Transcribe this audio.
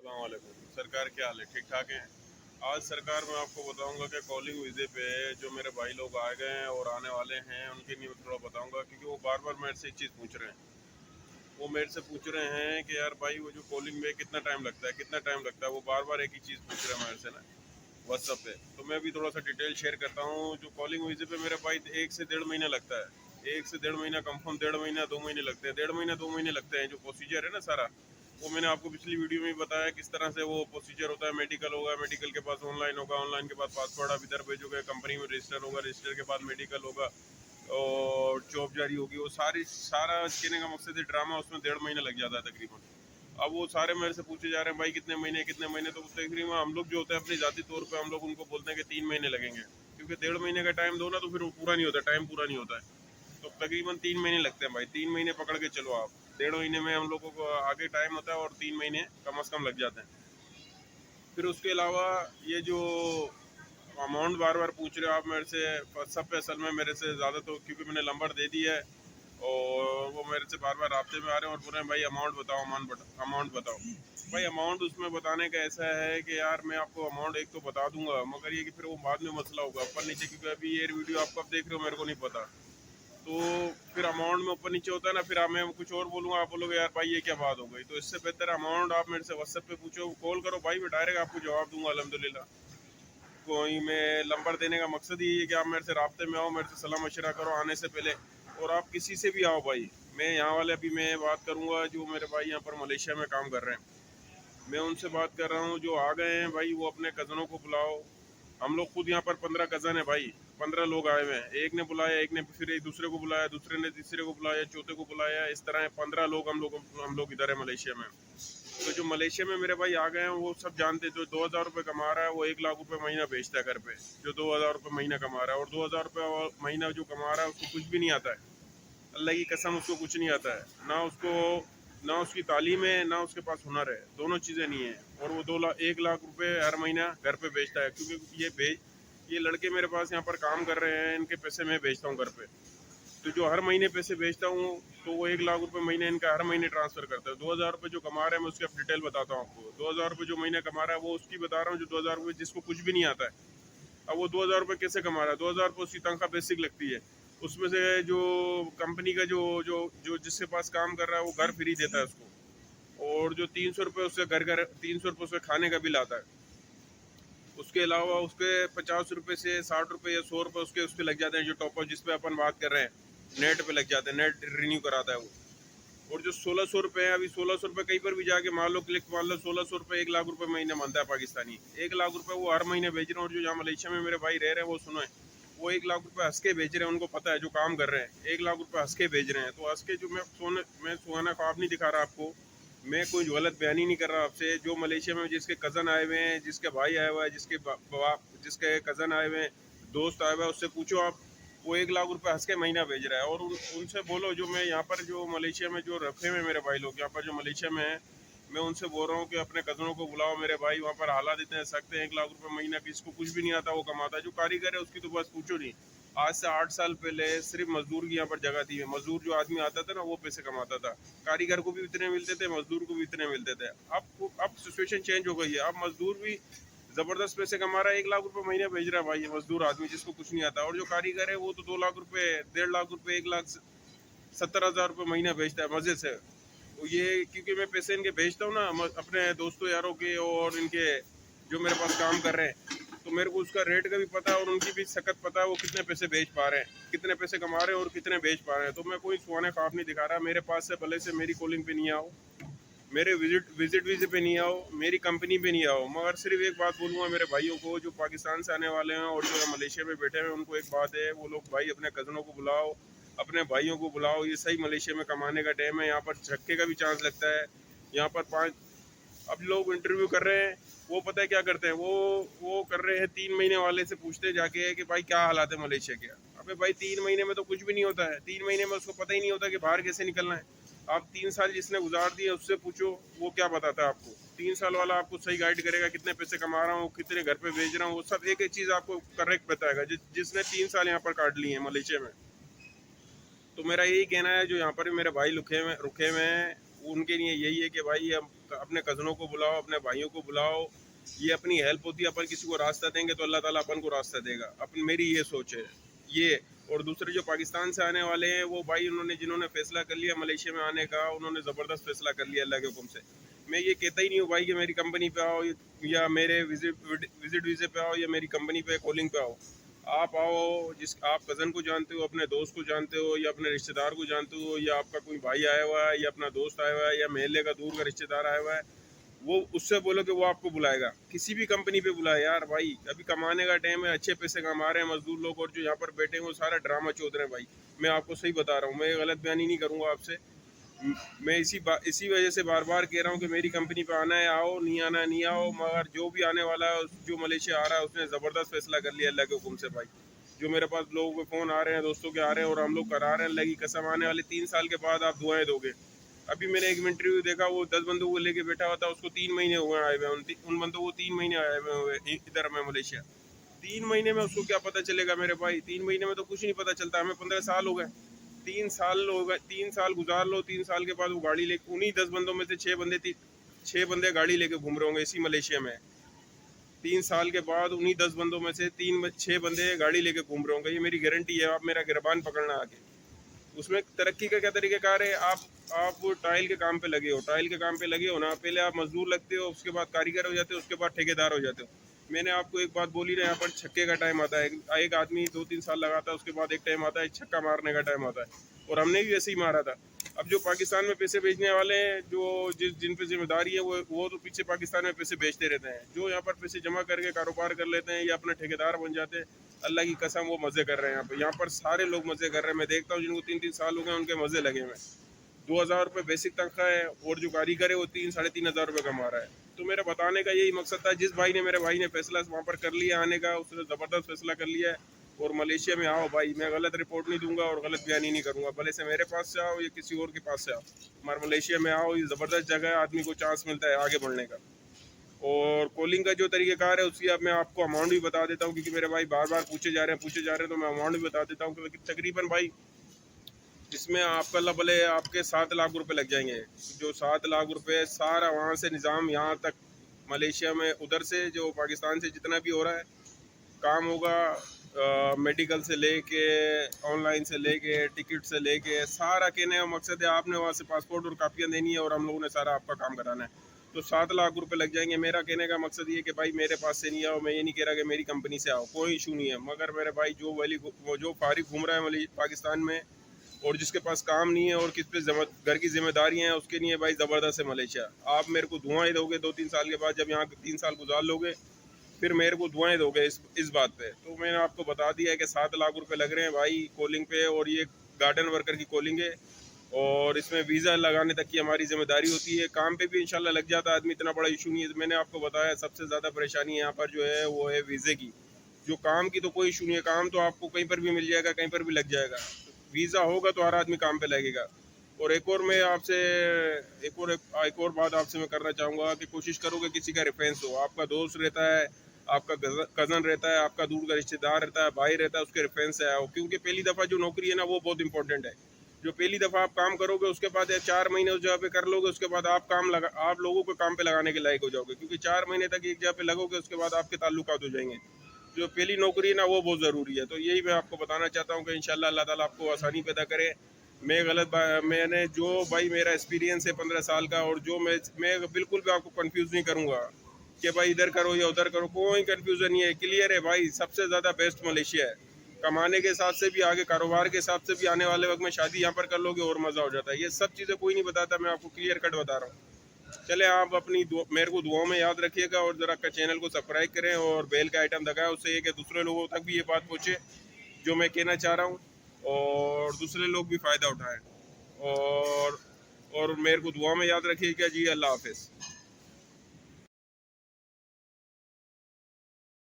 अस्सलाम वालेकुम। सरकार क्या हाल है? ठीक ठाक है। आज सरकार मैं आपको बताऊंगा कि कॉलिंग वीज़े पे जो मेरे भाई लोग आ गए हैं और आने वाले हैं उनके लिए मैं थोड़ा बताऊंगा, क्योंकि वो बार बार मेरे से एक चीज़ पूछ रहे हैं। वो मेरे से पूछ रहे हैं कि यार भाई वो जो कॉलिंग में कितना टाइम लगता है, कितना टाइम लगता है। वो बार बार एक ही चीज़ पूछ रहे हैं मेरे से ना, व्हाट्सअप पे। तो मैं भी थोड़ा सा डिटेल शेयर करता हूँ। जो कॉलिंग वीज़े पे मेरे भाई 1 से 1.5 महीना लगता है। 1 से 1.5 महीना कंफर्म, 1.5 महीना 2 महीने लगते हैं। 1.5 महीना 2 महीने लगते हैं। जो प्रोसीजर है ना सारा, वो मैंने आपको पिछली वीडियो में ही बताया किस तरह से वो प्रोसीजर होता है। मेडिकल होगा, मेडिकल के बाद ऑनलाइन होगा, ऑनलाइन के बाद पासपोर्ट आप इधर भेजोगे, कंपनी में रजिस्टर होगा, रजिस्टर के बाद मेडिकल होगा और जॉब जारी होगी। वो सारा कहने का मकसद है ड्रामा, उसमें 1.5 महीना लग जाता है तकरीबन। अब वो सारे मेरे से पूछे जा रहे हैं भाई कितने महीने कितने महीने। तो तकरीबन हम लोग जो होते हैं अपनी जाती तौर पे हम लोग उनको बोलते हैं कि 3 महीने लगेंगे, क्योंकि 1.5 महीने का टाइम दो ना तो फिर वो पूरा नहीं होता, टाइम पूरा नहीं होता है। तो तकरीबन 3 महीने लगते हैं भाई। 3 महीने पकड़ के चलो आप। 1.5 महीने में हम लोगों को आगे टाइम होता है और 3 महीने कम अज़ कम लग जाते हैं। फिर उसके अलावा ये जो अमाउंट बार बार पूछ रहे हो आप मेरे से, सब पे असल में मेरे से ज़्यादा, तो क्योंकि मैंने नंबर दे दिया है और वो मेरे से बार बार राब्ते में आ रहे हैं और बोल रहे हैं भाई अमाउंट बताओ, अमाउंट बताओ। भाई अमाउंट उसमें बताने का ऐसा है कि यार मैं आपको अमाउंट एक तो बता दूंगा, मगर ये कि फिर वो बाद में मसला होगा ऊपर नीचे, क्योंकि अभी ये वीडियो आप कब देख रहे हो मेरे को नहीं पता। तो फिर अमाउंट में ऊपर नीचे होता है ना, फिर मैं कुछ और बोलूँगा, आप बोलोगे यार भाई ये क्या बात हो गई। तो इससे बेहतर अमाउंट आप मेरे से व्हाट्सएप पे पूछो, कॉल करो भाई, मैं डायरेक्ट आपको जवाब दूंगा अल्हम्दुलिल्लाह। कोई मैं नंबर देने का मकसद ही है कि आप मेरे से राब्ते में आओ, मेरे से सलाह मशवरा करो आने से पहले। और आप किसी से भी आओ भाई, मैं यहाँ वाले अभी मैं बात करूँगा जो मेरे भाई यहाँ पर मलेशिया में काम कर रहे हैं, मैं उनसे बात कर रहा हूँ। जो आ गए हैं भाई वो अपने कज़नों को बुलाओ। हम लोग खुद यहाँ पर 15 कज़न है भाई। 15 लोग आए हुए हैं। एक ने बुलाया, एक ने फिर एक दूसरे को बुलाया, दूसरे ने तीसरे को बुलाया, चौथे को बुलाया। इस तरह है 15 लोग हम लोग इधर है मलेशिया में। तो जो मलेशिया में मेरे भाई आ गए हैं वो सब जानते हैं, जो 2,000 रुपये कमा रहा है वो 1 लाख रुपये महीना भेजता है घर पे। जो 2,000 रुपये महीना कमा रहा है, और 2,000 रुपये महीना जो कमा रहा है उसको कुछ भी नहीं आता है। अल्लाह की कसम उसको कुछ नहीं आता है। ना उसकी तालीम है, ना उसके पास हुनर है, दोनों चीज़ें नहीं है। और वो 1 लाख रुपए हर महीना घर पे भेजता है, क्योंकि ये लड़के मेरे पास यहाँ पर काम कर रहे हैं, इनके पैसे मैं भेजता हूँ घर पे। तो जो हर महीने पैसे भेजता हूँ, तो वो 1 लाख रुपए महीने इनका हर महीने ट्रांसफ़र करता है। 2,000 रुपये जो कमा रहा है, मैं उसकी अब डिटेल बताता हूँ आपको। 2,000 रुपये जो महीने कमा रहा है वो उसकी बता रहा हूँ, जो 2,000 रुपये जिसको कुछ भी नहीं आता है। अब वो 2,000 रुपये कैसे कमा रहा है? 2,000 रुपये उसकी तनख्वाह बेसिक लगती है। उसमें से जो कंपनी का जो जो जो जिसके पास काम कर रहा है वो घर फ्री देता है उसको। और जो 300 रुपये उससे घर घर 300 रुपये उसके खाने का बिल आता है। उसके अलावा उसके 50 रुपये से 60 रुपये या 100 रुपये उसके उसके लग जाते हैं, जो टॉप अप जिस पे अपन बात कर रहे हैं, नेट पे लग जाते हैं, नेट रिन्यू कराता है वो। और जो 1,600 रुपये है, अभी 1,600 रुपये कहीं पर भी जाके मान लो, क्लिक मान लो, 1,600 रुपये 1 लाख रुपये महीने मानता है पाकिस्तानी। 1 लाख रुपये वो हर महीने भेज रहे हैं। और जो यहाँ मलेशिया में मेरे भाई रह रहे हैं वो सुनो है, वो 1 लाख रुपये हंस के भेज रहे हैं। उनको पता है जो काम कर रहे हैं 1 लाख रुपये हंस के भेज रहे हैं। तो हंस के जो मैं सुहाना ख्वाब नहीं दिखा रहा आपको, मैं कोई गलत बयानी नहीं कर रहा आपसे। जो मलेशिया में जिसके कज़न आए हुए हैं, जिसके भाई आया हुआ है, जिसके कज़न आए हुए हैं, दोस्त आए हुए हैं, उससे पूछो आप। वो 1 लाख रुपये हंस के महीना भेज रहा है। और उनसे बोलो, जो मैं यहाँ पर जो मलेशिया में जो रखे हुए मेरे भाई लोग यहाँ पर जो मलेशिया में है, मैं उनसे बोल रहा हूँ कि अपने कज़नों को बुलाओ। मेरे भाई वहाँ पर हालात इतने सख्त हैं, 1 लाख रुपये महीना किसको कुछ भी नहीं आता वो कमाता है। जो कारीगर है उसकी तो बस पूछो नहीं। आज से 8 साल पहले सिर्फ मजदूर की यहाँ पर जगह थी। मजदूर जो आदमी आता था ना वो पैसे कमाता था। कारीगर को भी इतने मिलते थे, मजदूर को भी इतने मिलते थे। अब सिचुएशन चेंज हो गई है। अब मजदूर भी जबरदस्त पैसे कमा रहा है। 1 लाख रुपये महीने भेज रहा है भाई ये मजदूर आदमी, जिसको कुछ नहीं आता। और जो कारीगर है वो तो 2 लाख रुपये, 1.5 लाख रुपये, 1,70,000 रुपये महीना भेजता है मज़े से। तो ये क्योंकि मैं पैसे इनके भेजता हूँ ना अपने दोस्तों यारों के और इनके जो मेरे पास काम कर रहे हैं, तो मेरे को उसका रेट का भी पता है और उनकी भी सकत पता है वो कितने पैसे भेज पा रहे हैं, कितने पैसे कमा रहे हैं और कितने भेज पा रहे हैं। तो मैं कोई सुहाने ख्वाब नहीं दिखा रहा। मेरे पास से भले से मेरी कॉलिंग पे नहीं आओ, मेरे विजिट वीज़े पे नहीं आओ, मेरी कंपनी पे नहीं आओ, मगर सिर्फ एक बात बोलूँगा मेरे भाइयों को जो पाकिस्तान से आने वाले हैं और जो मलेशिया में बैठे हैं, उनको एक बात है, वो लोग भाई अपने कज़नों को बुलाओ, अपने भाइयों को बुलाओ। ये सही मलेशिया में कमाने का टाइम है। यहाँ पर झटके का भी चांस लगता है। यहाँ पर अब लोग इंटरव्यू कर रहे हैं, वो पता है क्या करते हैं, वो कर रहे हैं 3 महीने वाले से पूछते जाके कि भाई क्या हालात है मलेशिया के। अबे भाई 3 महीने में तो कुछ भी नहीं होता है। 3 महीने में उसको पता ही नहीं होता कि बाहर कैसे निकलना है। आप 3 साल जिसने गुजार दिए उससे पूछो, वो क्या बताता है आपको। 3 साल वाला आपको सही गाइड करेगा, कितने पैसे कमा रहा हूँ, कितने घर पे भेज रहा हूँ, वो सब एक एक चीज़ आपको करेक्ट बताएगा, जिसने 3 साल यहाँ पर काट लिए हैं मलेशिया में। तो मेरा यही कहना है, जो यहाँ पर मेरे भाई रुके हुए हैं, उनके लिए यही है कि भाई हम अपने कज़नों को बुलाओ, अपने भाइयों को बुलाओ, ये अपनी हेल्प होती है। अपन किसी को रास्ता देंगे तो अल्लाह ताला अपन को रास्ता देगा। अपन मेरी ये सोच है ये। और दूसरे जो पाकिस्तान से आने वाले हैं वो भाई जिन्होंने फैसला कर लिया मलेशिया में आने का, उन्होंने ज़बरदस्त फैसला कर लिया अल्लाह के हुक्म से। मैं ये कहता ही नहीं हूँ भाई कि मेरी कंपनी पे आओ या मेरे विजिट वीज़े पे आओ या मेरी कंपनी पे कॉलिंग पे आओ। आप आओ, जिस आप कज़न को जानते हो, अपने दोस्त को जानते हो या अपने रिश्तेदार को जानते हो, या आपका कोई भाई आया हुआ है या अपना दोस्त आया हुआ है या महल्ले का दूर का रिश्तेदार आया हुआ है, वो उससे बोलो कि वो आपको बुलाएगा। किसी भी कंपनी पे बुलाए यार भाई, अभी कमाने का टाइम है, अच्छे पैसे कमा रहे हैं मजदूर लोग, और जो यहाँ पर बैठे हैं वो सारा ड्रामा चौध रहे हैं भाई। मैं आपको सही बता रहा हूँ, मैं गलत बयानी नहीं करूँगा आपसे। मैं इसी वजह से बार बार कह रहा हूँ कि मेरी कंपनी पे आना है आओ, नहीं आना है नहीं आओ, मगर जो भी आने वाला है, जो मलेशिया आ रहा है उसने ज़बरदस्त फैसला कर लिया अल्लाह के हुक्म से भाई। जो मेरे पास लोगों के फ़ोन आ रहे हैं, दोस्तों के आ रहे हैं, और हम लोग करा रहे हैं, अल्लाह की कसम आने वाले 3 साल के बाद आप दुआएं दोगे। अभी मैंने एक इंटरव्यू देखा, वो 10 बंदों को लेके बैठा हुआ था, उसको 3 महीने हुए आए हुए, उन बंदों को 3 महीने आए हुए इधर में मलेशिया। 3 महीने में उसको क्या पता चलेगा मेरे भाई? 3 महीने में तो कुछ नहीं पता चलता। हमें 15 साल हो गए, 3 साल हो गए, 3 साल गुजार लो। 3 साल के बाद वो गाड़ी लेके, उन्हीं 10 बंदों में से 6 बंदे गाड़ी लेके घूम रहे होंगे इसी मलेशिया में। 3 साल के बाद उन्हीं 10 बंदों में से 6 बंदे गाड़ी लेके घूम रहे होंगे, ये मेरी गारंटी है। आप मेरा गिरबान पकड़ना आके। उसमें तरक्की का क्या तरीक़ाकार है? आप टाइल के काम पे लगे हो, टाइल के काम पे लगे हो ना, पहले आप मजदूर लगते हो, उसके बाद कारीगर हो जाते हो, उसके बाद ठेकेदार हो जाते हो। मैंने आपको एक बात बोली ना, यहाँ पर छक्के का टाइम आता है। एक आदमी 2-3 साल लगाता है, उसके बाद एक टाइम आता है छक्का मारने का टाइम आता है, और हमने भी ऐसे ही मारा था। अब जो पाकिस्तान में पैसे भेजने वाले हैं, जिन पे जिम्मेदारी है, वो तो पीछे पाकिस्तान में पैसे भेजते रहते हैं। जो यहाँ पर पैसे जमा करके कारोबार कर लेते हैं या अपने ठेकेदार बन जाते हैं, अल्लाह की कसम वो मज़े कर रहे हैं। यहाँ पर सारे लोग मज़े कर रहे हैं। मैं देखता हूँ जिनको 3-3 साल हो गए उनके मज़े लगे हुए हैं। 2,000 रुपये बेसिक तनख्वाह है, और जो कारीगर है वो 3-3.5 हज़ार रुपये कमा रहा है। तो मेरा बताने का यही मकसद था। मेरे भाई ने फैसला वहाँ पर कर लिया आने का, उसने ज़बरदस्त फैसला कर लिया है। और मलेशिया में आओ भाई, मैं गलत रिपोर्ट नहीं दूंगा और गलत बयानी नहीं करूँगा, भले से मेरे पास से आओ या किसी और के पास से आओ, मगर मलेशिया में आओ, ये ज़बरदस्त जगह है, आदमी को चांस मिलता है आगे बढ़ने का। और कॉलिंग का जो तरीक़ेकार है उसकी अब मैं आपको अमाउंट भी बता देता हूँ, क्योंकि मेरे भाई बार बार पूछे जा रहे हैं, तो मैं अमाउंट भी बता देता हूँ कि तकरीबन भाई इसमें आपका अल्लाह भले आपके 7 लाख रुपए लग जाएंगे। जो 7 लाख रुपए सारा वहाँ से निज़ाम यहाँ तक मलेशिया में, उधर से जो पाकिस्तान से जितना भी हो रहा है काम होगा, मेडिकल से लेके ऑनलाइन से लेके टिकट से लेके सारा, कहने का मकसद है आपने वहाँ से पासपोर्ट और कापियाँ देनी है और हम लोगों ने सारा आपका काम कराना है। तो 7 लाख रुपए लग जाएंगे। मेरा कहने का मकसद ये कि भाई मेरे पास से नहीं आओ, मैं ये नहीं कह रहा कि मेरी कंपनी से आओ, कोई इशू नहीं है, मगर मेरे भाई जो फारिग घूम रहा है पाकिस्तान में और जिसके पास काम नहीं है और किस पे घर की जिम्मेदारियाँ हैं, उसके लिए भाई ज़बरदस्त है मलेशिया। आप मेरे को दुआएं दोगे 2-3 साल के बाद, जब यहाँ 3 साल गुजार लोगे, फिर मेरे को दुआएं दोगे इस बात पे। तो मैंने आपको बता दिया है कि 7 लाख रुपए लग रहे हैं भाई कॉलिंग पे, और ये गार्डन वर्कर की कॉलिंग है, और इसमें वीज़ा लगाने तक की हमारी जिम्मेदारी होती है। काम पे भी इंशाल्लाह लग जाता है आदमी, इतना बड़ा इशू नहीं है। मैंने आपको बताया सबसे ज़्यादा परेशानी यहाँ पर जो है वो है वीज़े की। जो काम की तो कोई इशू नहीं है, काम तो आपको कहीं पर भी मिल जाएगा, कहीं पर भी लग जाएगा। वीज़ा होगा तो हर आदमी काम पे लगेगा। और एक और बात आपसे मैं करना चाहूँगा कि कोशिश करो कि किसी का रेफरेंस हो। आपका दोस्त रहता है, आपका कज़न रहता है, आपका दूर का रिश्तेदार रहता है, भाई रहता है, उसके रेफरेंस से आओ, क्योंकि पहली दफ़ा जो नौकरी है ना वो बहुत इंपॉर्टेंट है। जो पहली दफ़ा आप काम करोगे उसके बाद 4 महीने उस जगह पे कर लोगे, उसके बाद आप लोगों को काम पे लगाने के लायक हो जाओगे, क्योंकि 4 महीने तक एक जगह पे लगोगे, उसके बाद आपके ताल्लुकात हो जाएंगे। जो पहली नौकरी है ना वो बहुत ज़रूरी है। तो यही मैं आपको बताना चाहता हूँ कि इंशाल्लाह अल्लाह ताला आपको आसानी पैदा करे। मैंने जो भाई मेरा एक्सपीरियंस है 15 साल का, और जो मैं बिल्कुल भी आपको कंफ्यूज नहीं करूँगा कि भाई इधर करो या उधर करो, कोई कंफ्यूजन नहीं है, क्लियर है भाई। सबसे ज़्यादा बेस्ट मलेशिया है। कमाने के हिसाब से भी, आगे कारोबार के हिसाब से भी, आने वाले वक्त में शादी यहाँ पर कर लोगे और मज़ा हो जाता है। ये सब चीज़ें कोई नहीं बताता, मैं आपको क्लियर कट बता रहा हूँ। चले आप मेरे को दुआओं में याद रखिएगा, और ज़रा का चैनल को सब्सक्राइब करें और बेल का आइटम दबाएं, उससे ये कि दूसरे लोगों तक भी ये बात पहुँचे जो मैं कहना चाह रहा हूँ, और दूसरे लोग भी फ़ायदा उठाएं। और मेरे को दुआ में याद रखिएगा जी। अल्लाह हाफ़िज़।